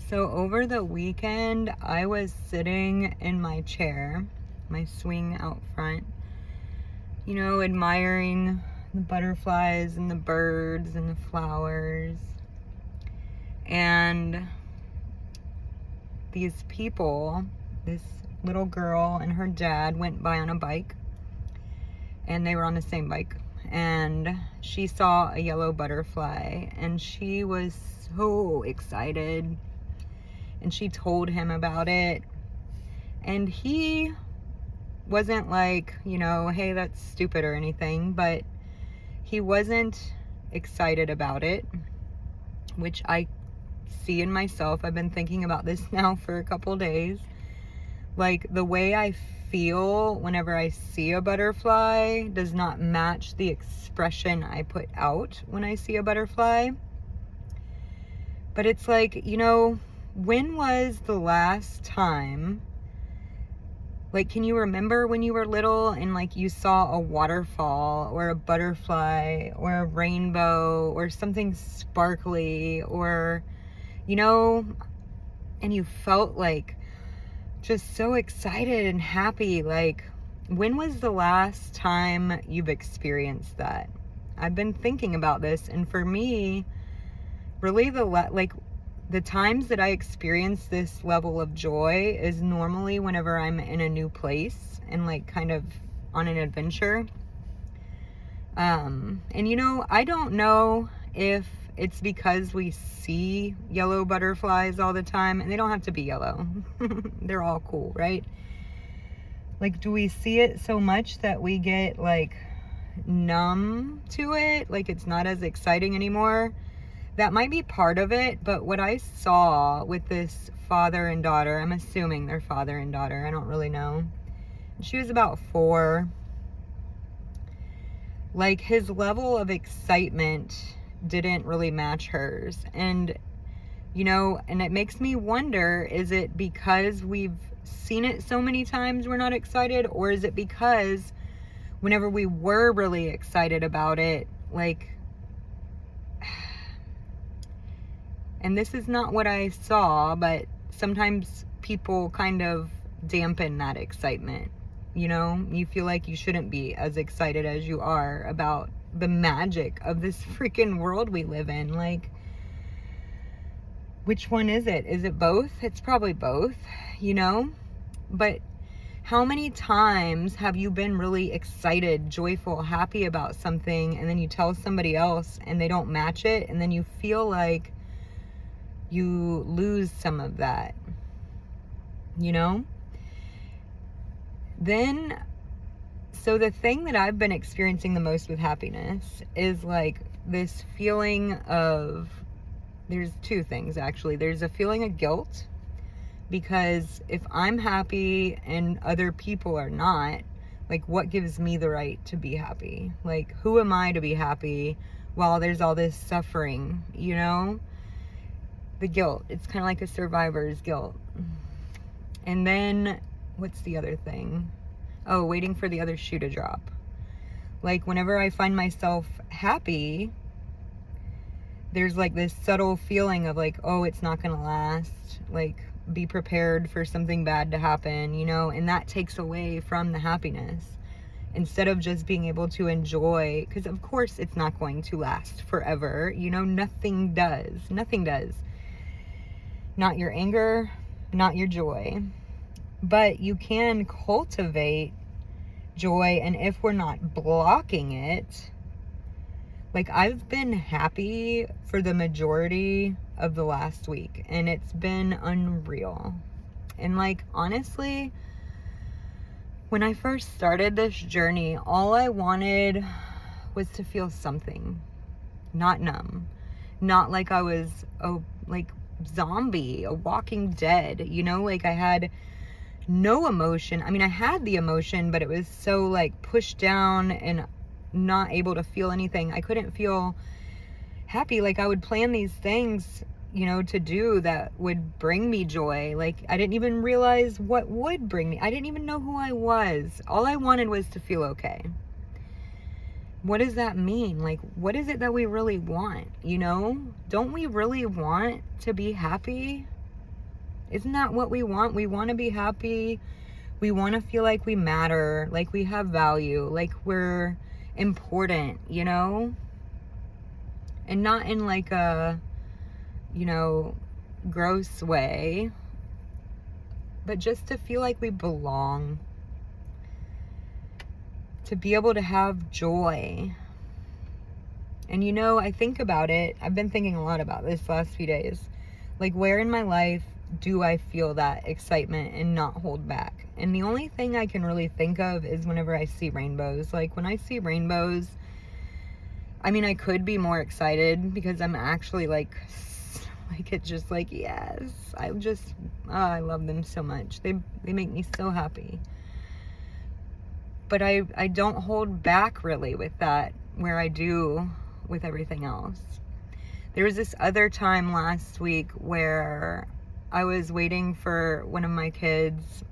So over the weekend, I was sitting in my chair, my swing out front, admiring the butterflies and the birds and the flowers. And these people, this little girl and her dad went by on a bike, and they were on the same bike. And she saw a yellow butterfly, and she was so excited. And she told him about it. And he wasn't like, hey, that's stupid or anything, but he wasn't excited about it, which I see in myself. I've been thinking about this now for a couple days. Like, the way I feel whenever I see a butterfly does not match the expression I put out when I see a butterfly. But it's like, when was the last time, like, can you remember when you were little and like you saw a waterfall or a butterfly or a rainbow or something sparkly, or, and you felt like just so excited and happy? Like, when was the last time you've experienced that? I've been thinking about this, and for me, really the times that I experience this level of joy is normally whenever I'm in a new place and like kind of on an adventure. And I don't know if it's because we see yellow butterflies all the time, and they don't have to be yellow. They're all cool, right? Like, do we see it so much that we get like numb to it? Like, it's not as exciting anymore? That might be part of it, but what I saw with this father and daughter, I'm assuming they're father and daughter, I don't really know. She was about 4. Like, his level of excitement didn't really match hers. And, and it makes me wonder, is it because we've seen it so many times we're not excited? Or is it because whenever we were really excited about it, like, and this is not what I saw, but sometimes people kind of dampen that excitement. You feel like you shouldn't be as excited as you are about the magic of this freaking world we live in. Like, which one is it? Is it both? It's probably both, But how many times have you been really excited, joyful, happy about something, and then you tell somebody else and they don't match it, and then you feel like you lose some of that, Then, so the thing that I've been experiencing the most with happiness is like this feeling of, there's 2 things actually. There's a feeling of guilt, because if I'm happy and other people are not, like, what gives me the right to be happy? Like, who am I to be happy while there's all this suffering, The guilt. It's kind of like a survivor's guilt. And then, what's the other thing? Oh, waiting for the other shoe to drop. Like, whenever I find myself happy, there's like this subtle feeling of like, oh, it's not gonna last. Like, be prepared for something bad to happen, and that takes away from the happiness. Instead of just being able to enjoy, because of course it's not going to last forever. Nothing does. Nothing does. Not your anger, not your joy. But you can cultivate joy, and if we're not blocking it, like, I've been happy for the majority of the last week, and it's been unreal. And like, honestly, when I first started this journey, all I wanted was to feel something, not numb, not like I was a zombie, a walking dead, like I had no emotion. I mean, I had the emotion, but it was so like pushed down and not able to feel anything. I couldn't feel happy. Like, I would plan these things, to do that would bring me joy. Like, I didn't even realize what would bring me. I didn't even know who I was. All I wanted was to feel okay. What does that mean? Like, what is it that we really want? Don't we really want to be happy? Isn't that what we want? We want to be happy. We want to feel like we matter, like we have value, like we're important, you know? And not in like a, you know, gross way, but just to feel like we belong. To be able to have joy. And you know, I think about it. I've been thinking a lot about this last few days. Like, where in my life do I feel that excitement and not hold back? And the only thing I can really think of is whenever I see rainbows. Like, when I see rainbows, I mean, I could be more excited because I'm actually like it's just like, yes, I love them so much. They make me so happy. But I don't hold back really with that, where I do with everything else. There was this other time last week where I was waiting for one of my kids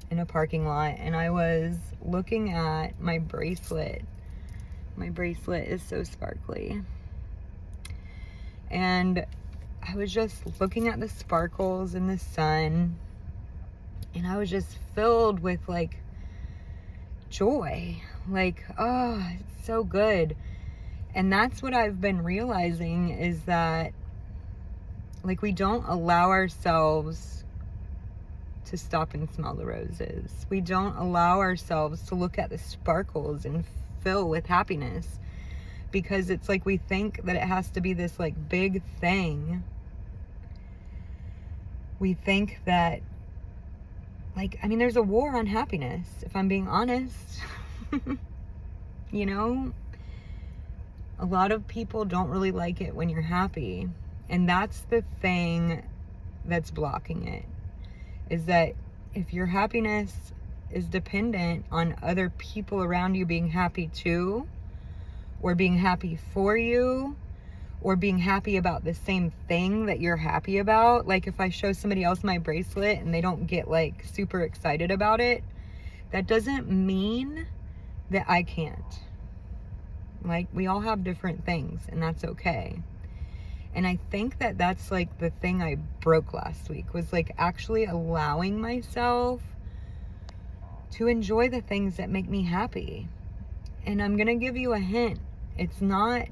in a parking lot, and I was looking at my bracelet. My bracelet is so sparkly. And I was just looking at the sparkles in the sun, and I was just filled with like joy. Like, oh, it's so good. And that's what I've been realizing, is that like we don't allow ourselves to stop and smell the roses. We don't allow ourselves to look at the sparkles and fill with happiness, because it's like we think that it has to be this like big thing. We think that, like, I mean, there's a war on happiness, if I'm being honest. You know, a lot of people don't really like it when you're happy. And that's the thing that's blocking it, is that if your happiness is dependent on other people around you being happy too, or being happy for you, or being happy about the same thing that you're happy about. Like, if I show somebody else my bracelet and they don't get like super excited about it, that doesn't mean that I can't. Like, we all have different things, and that's okay. And I think that that's like the thing I broke last week, was like actually allowing myself to enjoy the things that make me happy. And I'm gonna give you a hint. It's not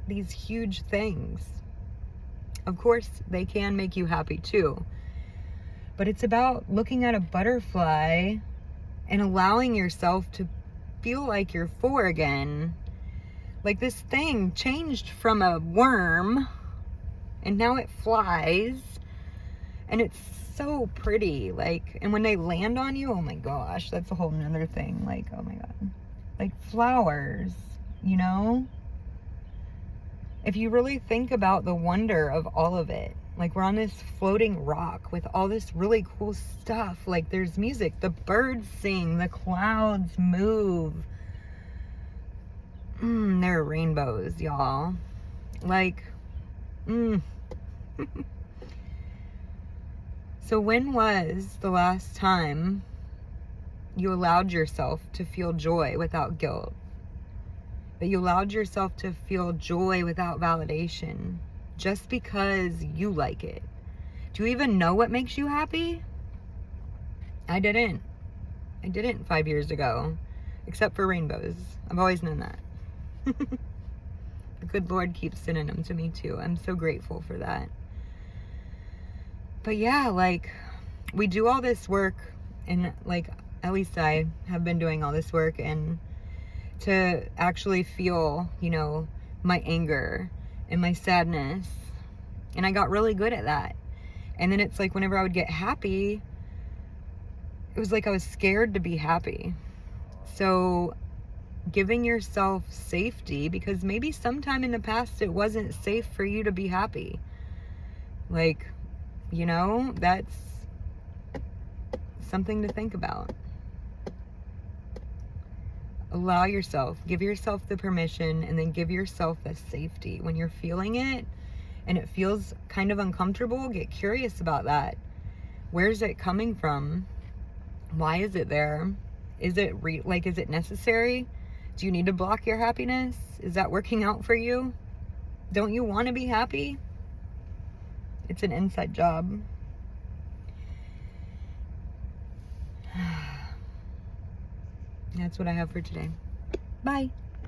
these huge things. Of course, they can make you happy too. But it's about looking at a butterfly and allowing yourself to feel like you're four again. Like, this thing changed from a worm and now it flies, and it's so pretty. Like, and when they land on you, oh my gosh, that's a whole nother thing. Like, oh my God, like flowers, you know? If you really think about the wonder of all of it, like, we're on this floating rock with all this really cool stuff. Like, there's music, the birds sing, the clouds move. There are rainbows, y'all. Like, So when was the last time you allowed yourself to feel joy without guilt? That you allowed yourself to feel joy without validation, just because you like it? Do you even know what makes you happy? I didn't 5 years ago, except for rainbows. I've always known that. The good Lord keeps sending them to me too. I'm so grateful for that. But yeah, like, we do all this work, and like, at least I have been doing all this work, and to actually feel, you know, my anger and my sadness. And I got really good at that. And then it's like, whenever I would get happy, it was like I was scared to be happy. So giving yourself safety, because maybe sometime in the past it wasn't safe for you to be happy. Like, you know, that's something to think about. Allow yourself, give yourself the permission, and then give yourself the safety. When you're feeling it and it feels kind of uncomfortable, get curious about that. Where's it coming from? Why is it there? Is it is it necessary? Do you need to block your happiness? Is that working out for you? Don't you want to be happy? It's an inside job. That's what I have for today. Bye.